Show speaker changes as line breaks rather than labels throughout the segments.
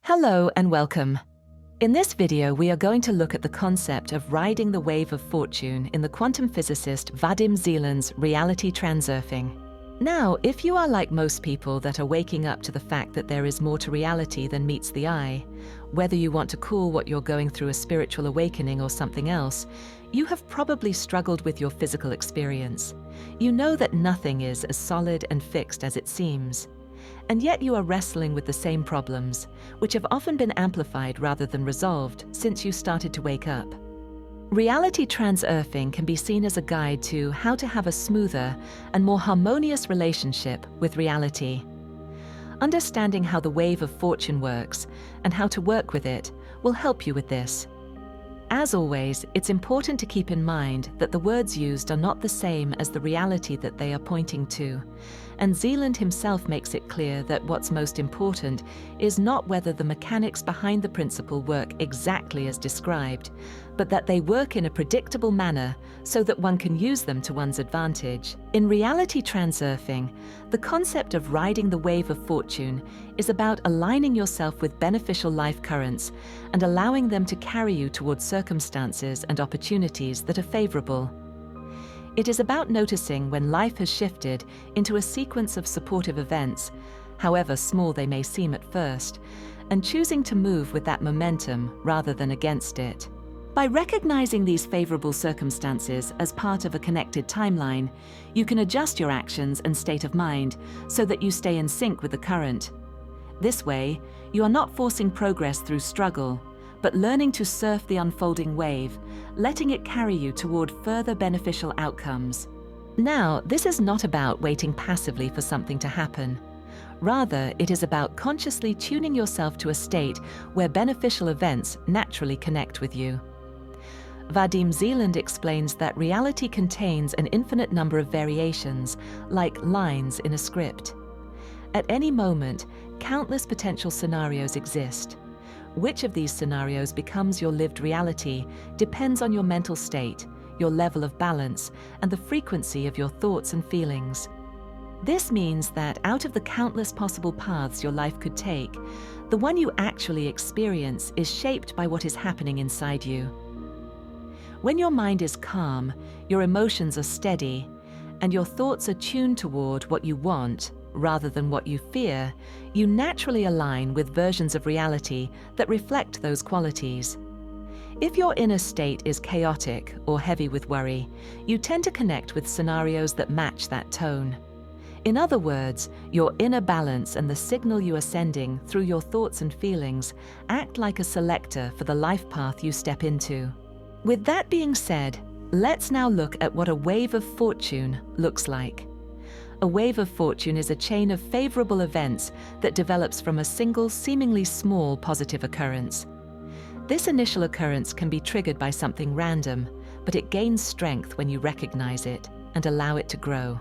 Hello and welcome. In this video, we are going to look at the concept of riding the wave of fortune in the quantum physicist Vadim Zeland's Reality Transurfing. Now, if you are like most people that are waking up to the fact that there is more to reality than meets the eye, whether you want to call what you're going through a spiritual awakening or something else, you have probably struggled with your physical experience. You know that nothing is as solid and fixed as it seems. And yet you are wrestling with the same problems, which have often been amplified rather than resolved since you started to wake up. Reality Transurfing can be seen as a guide to how to have a smoother and more harmonious relationship with reality. Understanding how the wave of fortune works and how to work with it will help you with this. As always, it's important to keep in mind that the words used are not the same as the reality that they are pointing to, and Zeland himself makes it clear that what's most important is not whether the mechanics behind the principle work exactly as described, but that they work in a predictable manner so that one can use them to one's advantage. In Reality Transurfing, the concept of riding the wave of fortune is about aligning yourself with beneficial life currents and allowing them to carry you towards circumstances and opportunities that are favorable. It is about noticing when life has shifted into a sequence of supportive events, however small they may seem at first, and choosing to move with that momentum rather than against it. By recognizing these favorable circumstances as part of a connected timeline, you can adjust your actions and state of mind so that you stay in sync with the current. This way, you are not forcing progress through struggle, but learning to surf the unfolding wave, letting it carry you toward further beneficial outcomes. Now, this is not about waiting passively for something to happen. Rather, it is about consciously tuning yourself to a state where beneficial events naturally connect with you. Vadim Zeland explains that reality contains an infinite number of variations, like lines in a script. At any moment, countless potential scenarios exist. Which of these scenarios becomes your lived reality depends on your mental state, your level of balance, and the frequency of your thoughts and feelings. This means that out of the countless possible paths your life could take, the one you actually experience is shaped by what is happening inside you. When your mind is calm, your emotions are steady, and your thoughts are tuned toward what you want rather than what you fear, you naturally align with versions of reality that reflect those qualities. If your inner state is chaotic or heavy with worry, you tend to connect with scenarios that match that tone. In other words, your inner balance and the signal you are sending through your thoughts and feelings act like a selector for the life path you step into. With that being said, let's now look at what a wave of fortune looks like. A wave of fortune is a chain of favorable events that develops from a single, seemingly small positive occurrence. This initial occurrence can be triggered by something random, but it gains strength when you recognize it and allow it to grow.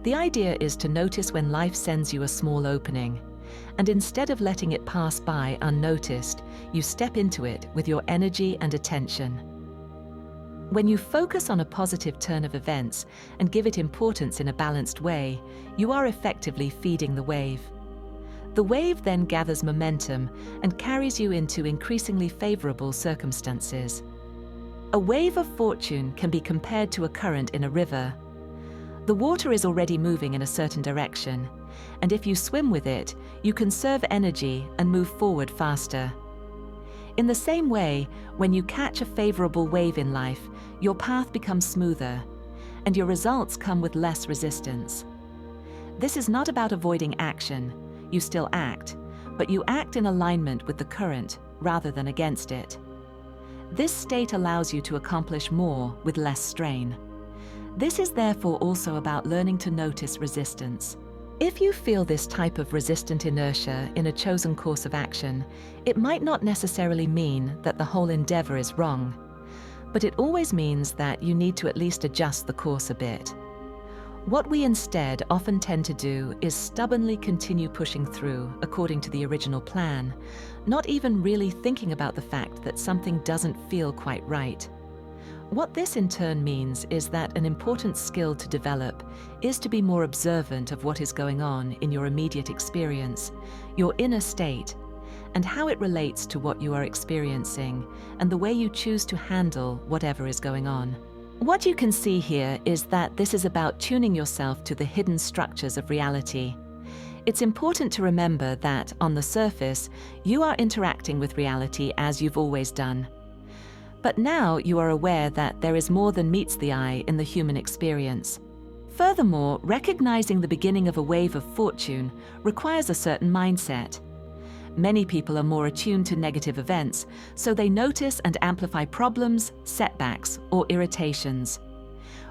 The idea is to notice when life sends you a small opening, and instead of letting it pass by unnoticed, you step into it with your energy and attention. When you focus on a positive turn of events and give it importance in a balanced way, you are effectively feeding the wave. The wave then gathers momentum and carries you into increasingly favorable circumstances. A wave of fortune can be compared to a current in a river. The water is already moving in a certain direction, and if you swim with it, you conserve energy and move forward faster. In the same way, when you catch a favorable wave in life, your path becomes smoother, and your results come with less resistance. This is not about avoiding action. You still act, but you act in alignment with the current rather than against it. This state allows you to accomplish more with less strain. This is therefore also about learning to notice resistance. If you feel this type of resistant inertia in a chosen course of action, it might not necessarily mean that the whole endeavor is wrong, but it always means that you need to at least adjust the course a bit. What we instead often tend to do is stubbornly continue pushing through according to the original plan, not even really thinking about the fact that something doesn't feel quite right. What this in turn means is that an important skill to develop is to be more observant of what is going on in your immediate experience, your inner state, and how it relates to what you are experiencing and the way you choose to handle whatever is going on. What you can see here is that this is about tuning yourself to the hidden structures of reality. It's important to remember that, on the surface, you are interacting with reality as you've always done. But now you are aware that there is more than meets the eye in the human experience. Furthermore, recognizing the beginning of a wave of fortune requires a certain mindset. Many people are more attuned to negative events, so they notice and amplify problems, setbacks, or irritations.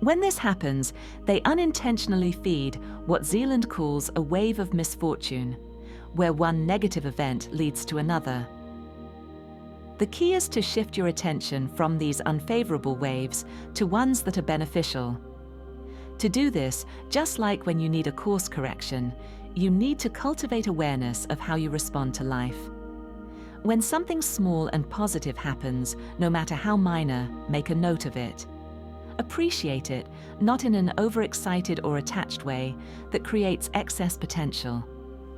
When this happens, they unintentionally feed what Zeland calls a wave of misfortune, where one negative event leads to another. The key is to shift your attention from these unfavorable waves to ones that are beneficial. To do this, just like when you need a course correction, you need to cultivate awareness of how you respond to life. When something small and positive happens, no matter how minor, make a note of it. Appreciate it, not in an overexcited or attached way that creates excess potential,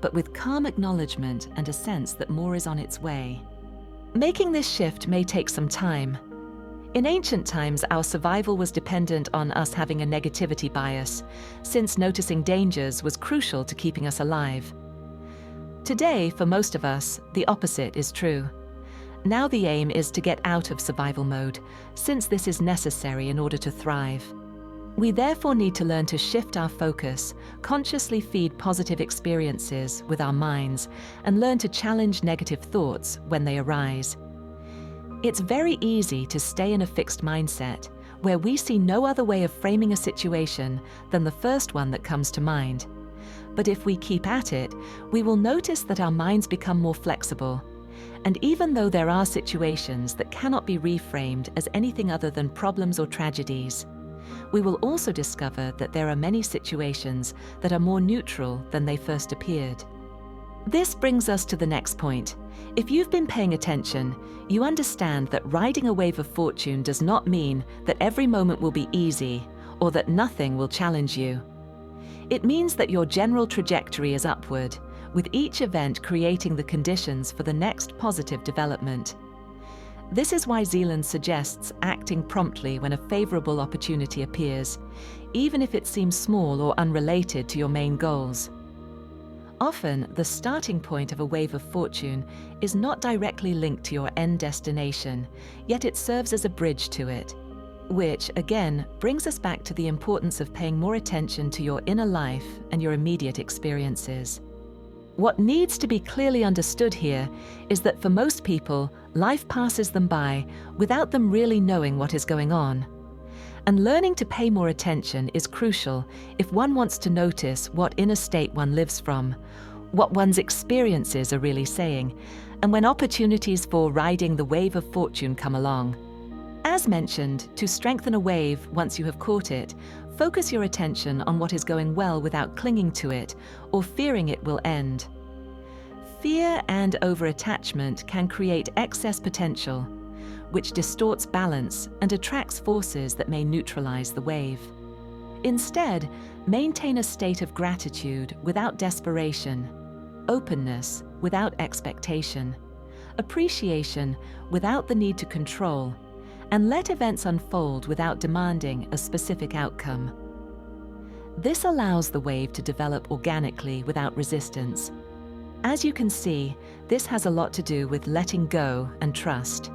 but with calm acknowledgement and a sense that more is on its way. Making this shift may take some time. In ancient times, our survival was dependent on us having a negativity bias, since noticing dangers was crucial to keeping us alive. Today, for most of us, the opposite is true. Now the aim is to get out of survival mode, since this is necessary in order to thrive. We therefore need to learn to shift our focus, consciously feed positive experiences with our minds, and learn to challenge negative thoughts when they arise. It's very easy to stay in a fixed mindset, where we see no other way of framing a situation than the first one that comes to mind. But if we keep at it, we will notice that our minds become more flexible. And even though there are situations that cannot be reframed as anything other than problems or tragedies, we will also discover that there are many situations that are more neutral than they first appeared. This brings us to the next point. If you've been paying attention, you understand that riding a wave of fortune does not mean that every moment will be easy or that nothing will challenge you. It means that your general trajectory is upward, with each event creating the conditions for the next positive development. This is why Zeland suggests acting promptly when a favorable opportunity appears, even if it seems small or unrelated to your main goals. Often, the starting point of a wave of fortune is not directly linked to your end destination, yet it serves as a bridge to it, which, again, brings us back to the importance of paying more attention to your inner life and your immediate experiences. What needs to be clearly understood here is that for most people, life passes them by without them really knowing what is going on. And learning to pay more attention is crucial if one wants to notice what inner state one lives from, what one's experiences are really saying, and when opportunities for riding the wave of fortune come along. As mentioned, to strengthen a wave once you have caught it, focus your attention on what is going well without clinging to it or fearing it will end. Fear and over-attachment can create excess potential, which distorts balance and attracts forces that may neutralize the wave. Instead, maintain a state of gratitude without desperation, openness without expectation, appreciation without the need to control, and let events unfold without demanding a specific outcome. This allows the wave to develop organically without resistance. As you can see, this has a lot to do with letting go and trust.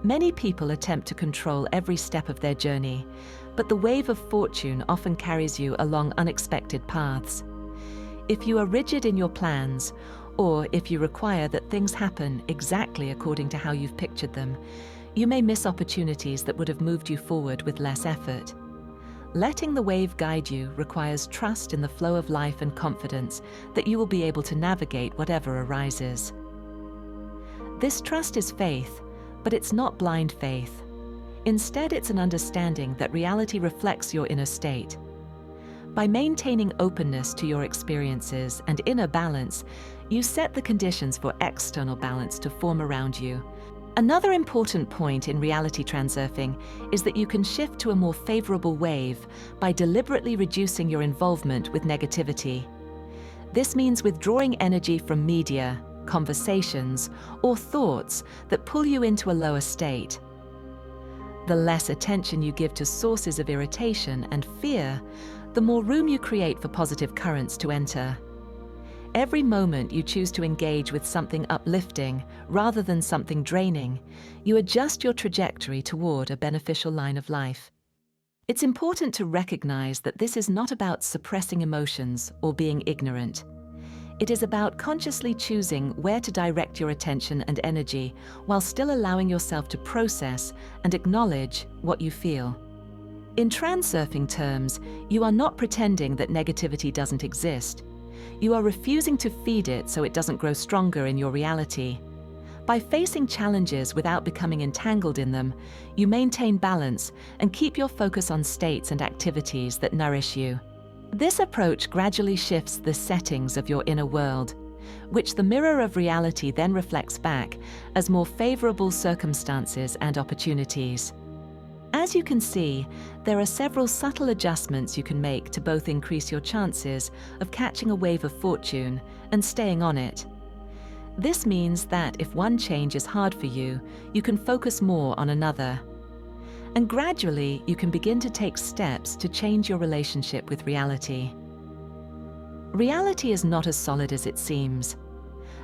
Many people attempt to control every step of their journey, but the wave of fortune often carries you along unexpected paths. If you are rigid in your plans, or if you require that things happen exactly according to how you've pictured them, you may miss opportunities that would have moved you forward with less effort. Letting the wave guide you requires trust in the flow of life and confidence that you will be able to navigate whatever arises. This trust is faith, but it's not blind faith. Instead, it's an understanding that reality reflects your inner state. By maintaining openness to your experiences and inner balance, you set the conditions for external balance to form around you. Another important point in reality transurfing is that you can shift to a more favorable wave by deliberately reducing your involvement with negativity. This means withdrawing energy from media, conversations, or thoughts that pull you into a lower state. The less attention you give to sources of irritation and fear, the more room you create for positive currents to enter. Every moment you choose to engage with something uplifting rather than something draining, you adjust your trajectory toward a beneficial line of life. It's important to recognize that this is not about suppressing emotions or being ignorant. It is about consciously choosing where to direct your attention and energy while still allowing yourself to process and acknowledge what you feel. In transurfing terms, you are not pretending that negativity doesn't exist. You are refusing to feed it so it doesn't grow stronger in your reality. By facing challenges without becoming entangled in them, you maintain balance and keep your focus on states and activities that nourish you. This approach gradually shifts the settings of your inner world, which the mirror of reality then reflects back as more favorable circumstances and opportunities. As you can see, there are several subtle adjustments you can make to both increase your chances of catching a wave of fortune and staying on it. This means that if one change is hard for you, you can focus more on another. And gradually, you can begin to take steps to change your relationship with reality. Reality is not as solid as it seems.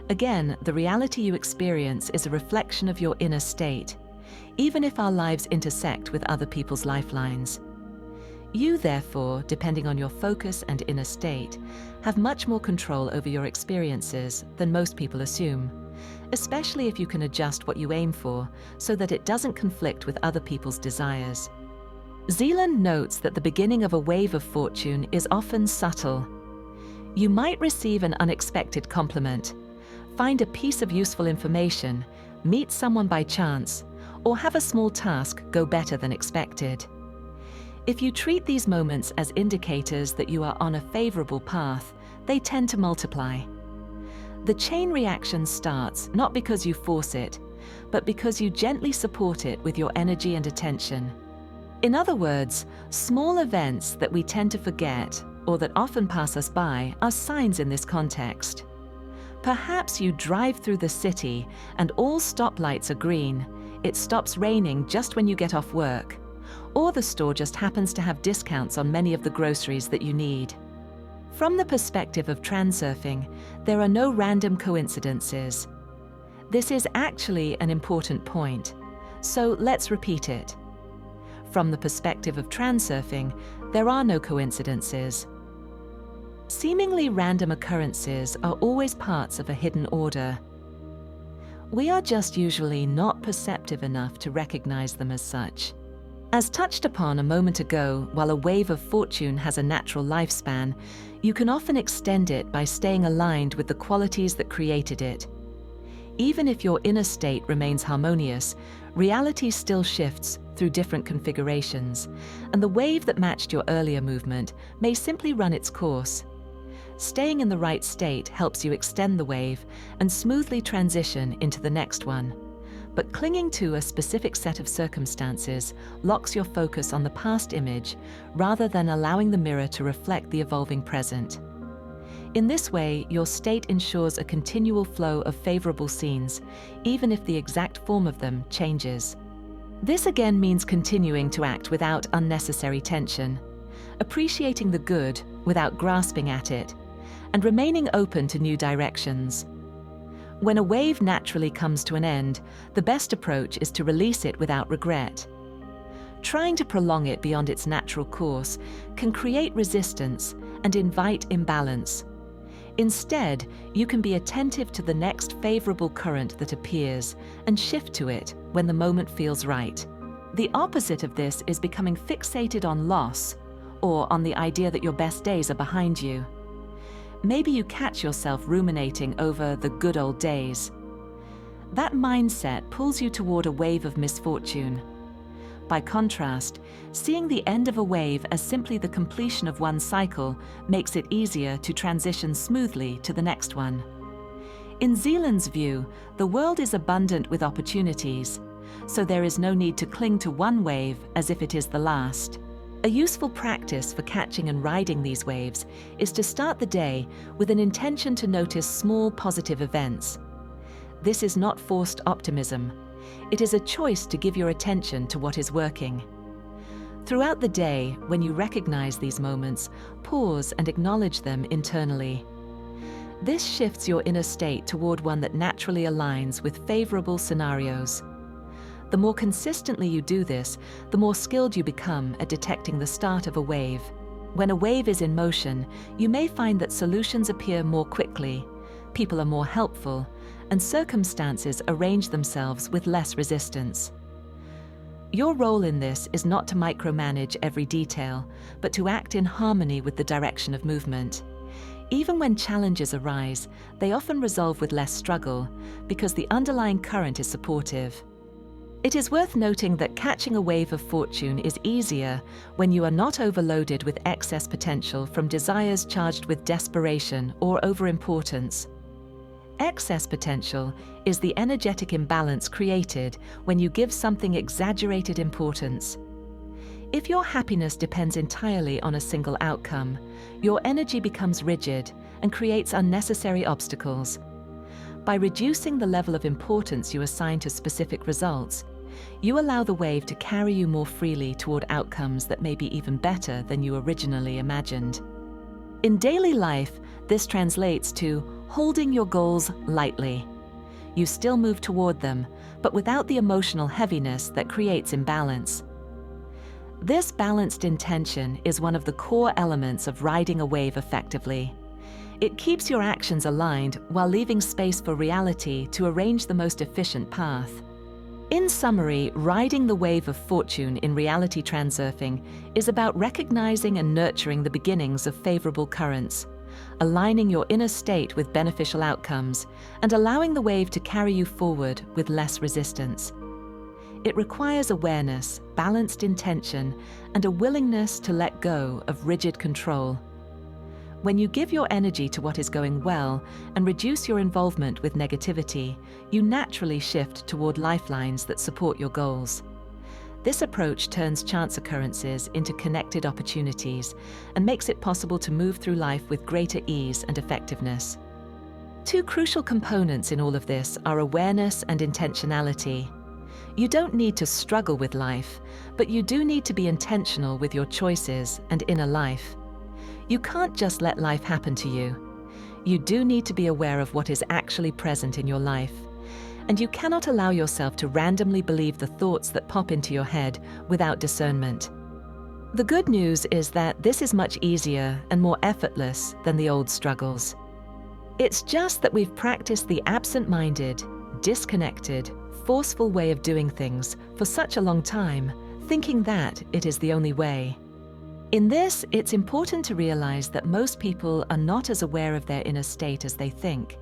Again, the reality you experience is a reflection of your inner state, even if our lives intersect with other people's lifelines. You, therefore, depending on your focus and inner state, have much more control over your experiences than most people assume, especially if you can adjust what you aim for so that it doesn't conflict with other people's desires. Zeland notes that the beginning of a wave of fortune is often subtle. You might receive an unexpected compliment, find a piece of useful information, meet someone by chance, or have a small task go better than expected. If you treat these moments as indicators that you are on a favorable path, they tend to multiply. The chain reaction starts not because you force it, but because you gently support it with your energy and attention. In other words, small events that we tend to forget or that often pass us by are signs in this context. Perhaps you drive through the city and all stoplights are green. It stops raining just when you get off work, or the store just happens to have discounts on many of the groceries that you need. From the perspective of transurfing, there are no random coincidences. This is actually an important point, so let's repeat it. From the perspective of transurfing, there are no coincidences. Seemingly random occurrences are always parts of a hidden order. We are just usually not perceptive enough to recognize them as such. As touched upon a moment ago, while a wave of fortune has a natural lifespan, you can often extend it by staying aligned with the qualities that created it. Even if your inner state remains harmonious, reality still shifts through different configurations, and the wave that matched your earlier movement may simply run its course. Staying in the right state helps you extend the wave and smoothly transition into the next one. But clinging to a specific set of circumstances locks your focus on the past image rather than allowing the mirror to reflect the evolving present. In this way, your state ensures a continual flow of favorable scenes, even if the exact form of them changes. This again means continuing to act without unnecessary tension, appreciating the good without grasping at it, and remaining open to new directions. When a wave naturally comes to an end, the best approach is to release it without regret. Trying to prolong it beyond its natural course can create resistance and invite imbalance. Instead, you can be attentive to the next favorable current that appears and shift to it when the moment feels right. The opposite of this is becoming fixated on loss or on the idea that your best days are behind you. Maybe you catch yourself ruminating over the good old days. That mindset pulls you toward a wave of misfortune. By contrast, seeing the end of a wave as simply the completion of one cycle makes it easier to transition smoothly to the next one. In Zeland's view, the world is abundant with opportunities, so there is no need to cling to one wave as if it is the last. A useful practice for catching and riding these waves is to start the day with an intention to notice small positive events, This is not forced optimism. It is a choice to give your attention to what is working. Throughout the day, when you recognize these moments, pause and acknowledge them internally. This shifts your inner state toward one that naturally aligns with favorable scenarios. The more consistently you do this, the more skilled you become at detecting the start of a wave. When a wave is in motion, you may find that solutions appear more quickly, people are more helpful, and circumstances arrange themselves with less resistance. Your role in this is not to micromanage every detail, but to act in harmony with the direction of movement. Even when challenges arise, they often resolve with less struggle, because the underlying current is supportive. It is worth noting that catching a wave of fortune is easier when you are not overloaded with excess potential from desires charged with desperation or overimportance. Excess potential is the energetic imbalance created when you give something exaggerated importance. If your happiness depends entirely on a single outcome, your energy becomes rigid and creates unnecessary obstacles. By reducing the level of importance you assign to specific results, you allow the wave to carry you more freely toward outcomes that may be even better than you originally imagined. In daily life, this translates to holding your goals lightly. You still move toward them, but without the emotional heaviness that creates imbalance. This balanced intention is one of the core elements of riding a wave effectively. It keeps your actions aligned while leaving space for reality to arrange the most efficient path. In summary, riding the wave of fortune in reality transurfing is about recognizing and nurturing the beginnings of favorable currents, aligning your inner state with beneficial outcomes, and allowing the wave to carry you forward with less resistance. It requires awareness, balanced intention, and a willingness to let go of rigid control. When you give your energy to what is going well and reduce your involvement with negativity, you naturally shift toward lifelines that support your goals. This approach turns chance occurrences into connected opportunities and makes it possible to move through life with greater ease and effectiveness. Two crucial components in all of this are awareness and intentionality. You don't need to struggle with life, but you do need to be intentional with your choices and inner life. You can't just let life happen to you. You do need to be aware of what is actually present in your life. And you cannot allow yourself to randomly believe the thoughts that pop into your head without discernment. The good news is that this is much easier and more effortless than the old struggles. It's just that we've practiced the absent-minded, disconnected, forceful way of doing things for such a long time, thinking that it is the only way. In this, it's important to realize that most people are not as aware of their inner state as they think.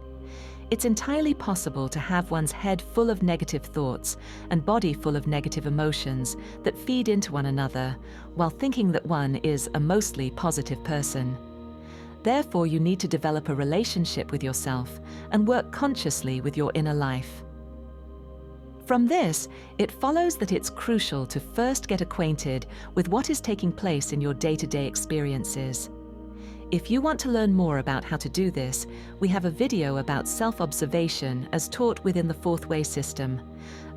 It's entirely possible to have one's head full of negative thoughts and body full of negative emotions that feed into one another, while thinking that one is a mostly positive person. Therefore, you need to develop a relationship with yourself and work consciously with your inner life. From this, it follows that it's crucial to first get acquainted with what is taking place in your day-to-day experiences. If you want to learn more about how to do this, we have a video about self-observation as taught within the Fourth Way system,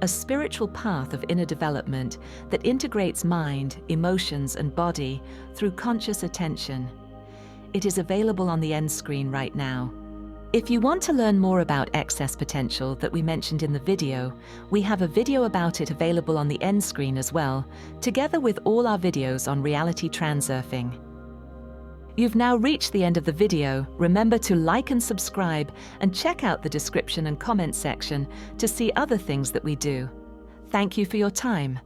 a spiritual path of inner development that integrates mind, emotions, and body through conscious attention. It is available on the end screen right now. If you want to learn more about excess potential that we mentioned in the video, we have a video about it available on the end screen as well, together with all our videos on reality transurfing. You've now reached the end of the video. Remember to like and subscribe and check out the description and comment section to see other things that we do. Thank you for your time.